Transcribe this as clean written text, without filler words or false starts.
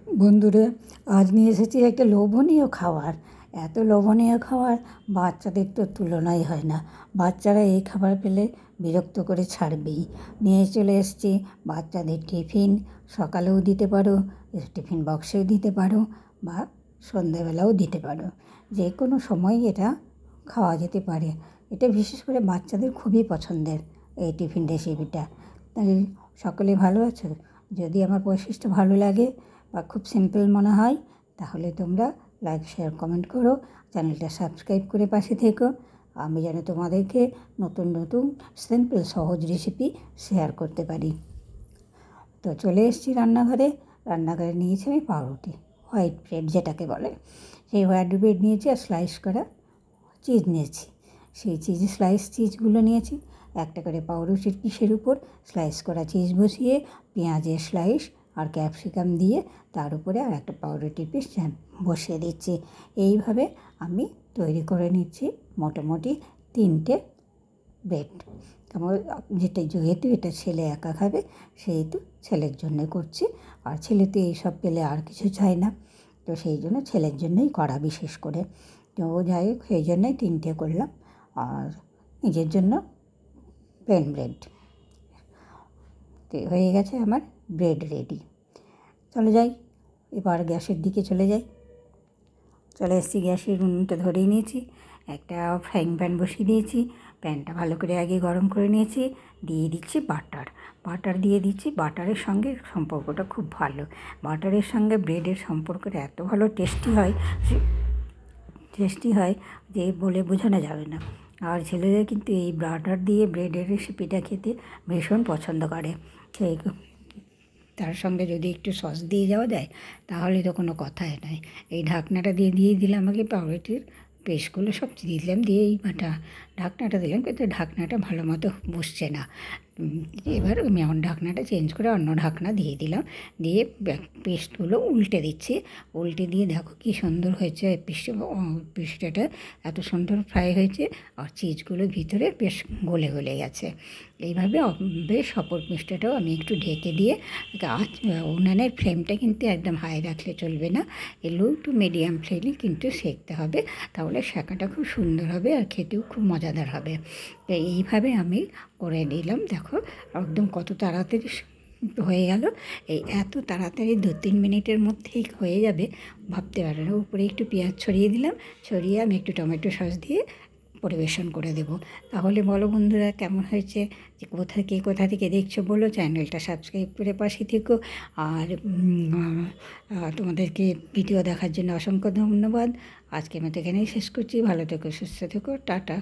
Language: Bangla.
বন্ধুরা, আজ নিয়ে এসেছি একটা লোভনীয় খাবার। এত লোভনীয় খাবার বাচ্চাদের তো তুলনাই হয় না। বাচ্চারা এই খাবার পেলে বিরক্ত করে ছাড়বেই। নিয়ে চলে এসেছি বাচ্চাদের টিফিন। সকালেও দিতে পারো, টিফিন বক্সেও দিতে পারো, বা সন্ধেবেলাও দিতে পারো। যে কোনো সময় এটা খাওয়া যেতে পারে। এটা বিশেষ করে বাচ্চাদের খুবই পছন্দের এই টিফিন রেসিপিটা। তাই সকলে ভালো আছো? যদি আমার প্রসেসটা ভালো লাগে বা খুব সিম্পল মনে হয়, তাহলে তোমরা লাইক, শেয়ার, কমেন্ট করো। চ্যানেলটা সাবস্ক্রাইব করে পাশে থেকো। আমি যেন তোমাদেরকে নতুন নতুন সিম্পল সহজ রেসিপি শেয়ার করতে পারি। তো চলে এসেছি রান্নাঘরে নিয়েছি আমি পাউরুটি, হোয়াইট ব্রেড যেটাকে বলে। সেই হোয়াইট ব্রেড নিয়েছি আর স্লাইস করা চিজ নিয়েছি। সেই চিজগুলো নিয়েছি। একটা করে পাউরুটির পিসের উপর স্লাইস করা চিজ বসিয়ে পেঁয়াজের স্লাইস আর ক্যাপসিকাম দিয়ে তার উপরে আর একটা পাউরুটির পিস বসিয়ে দিচ্ছি। এইভাবে আমি তৈরি করে নিচ্ছি মোটামুটি 3টে ব্রেড। আমার যেহেতু এটা ছেলে একা খাবে, সেহেতু ছেলের জন্য করছি। আর ছেলে তো এইসব পেলে আর কিছু চায় না, তো সেই জন্য ছেলের জন্যই করা বিশেষ করে। তো যাই হোক, সেই জন্যই 3টে করলাম। আর নিজের জন্য প্লেন ব্রেড। তো হয়ে গেছে আমার ব্রেড রেডি। চলে যাই, এবার গ্যাসের দিকে চলে এসেছি। গ্যাসের উনুনটা ধরিয়ে নিয়েছি। একটা ফ্রাইং প্যান বসিয়ে দিয়েছি। প্যানটা ভালো করে আগে গরম করে নিয়েছি। দিয়ে দিচ্ছি বাটার দিয়ে দিচ্ছি। বাটারের সঙ্গে সম্পর্কটা খুব ভালো। বাটারের সঙ্গে ব্রেডের সম্পর্কটা এত ভালো টেস্টি হয় যে বলে বোঝানো যাবে না। আর ছেলেরা কিন্তু এই বাটার দিয়ে ব্রেডের রেসিপিটা খেতে ভীষণ পছন্দ করে। সেই তার সঙ্গে যদি একটু সস দিয়ে যাওয়া যায়, তাহলে তো কোনো কথাই নয়। এই ঢাকনাটা দিয়ে দিলাম আগে পাউরুটির পেস্টগুলো সব দিয়ে দিলাম, দিয়ে এই ঢাকনাটা দিলাম, কিন্তু ঢাকনাটা ভালো মতো বসছে না। এবার আমি আমার ঢাকনাটা চেঞ্জ করে অন্য ঢাকনা দিয়ে দিলাম। দিয়ে পেস্টগুলো উল্টে দিয়ে দেখো কি সুন্দর হয়েছে। পেস্টটা এত সুন্দর ফ্রাই হয়েছে, আর চিজগুলো ভিতরে বেশ গলে গেছে। এইভাবে বেশ অপর পেস্টটাও আমি একটু ঢেকে দিয়ে উনানের ফ্লেমটা কিন্তু একদম হাই রাখলে চলবে না, লো টু মিডিয়াম ফ্লেমে কিন্তু সেঁকতে হবে। তাহলে শেঁকাটা খুব সুন্দর হবে আর খেতেও খুব মজাদার হবে। তো এইভাবে আমি করে নিলাম। দেখো একদম কত তাড়াতাড়ি হয়ে গেল। এত তাড়াতাড়ি 2-3 মিনিটের মধ্যেই হয়ে যাবে ভাবতে পারে না। উপরে একটু পেঁয়াজ ছড়িয়ে আমি একটু টমেটো সস দিয়ে পরিবেশন করে দেব। তাহলে বলো বন্ধুরা, কেমন হয়েছে? যে কোথা থেকে দেখছো বলো। চ্যানেলটা সাবস্ক্রাইব করে পাশে থেকো। আর তোমাদেরকে ভিডিও দেখার জন্য অসংখ্য ধন্যবাদ। আজকের মতো এখানেই শেষ করছি। ভালো থেকো, সুস্থ থেকো, টাটা।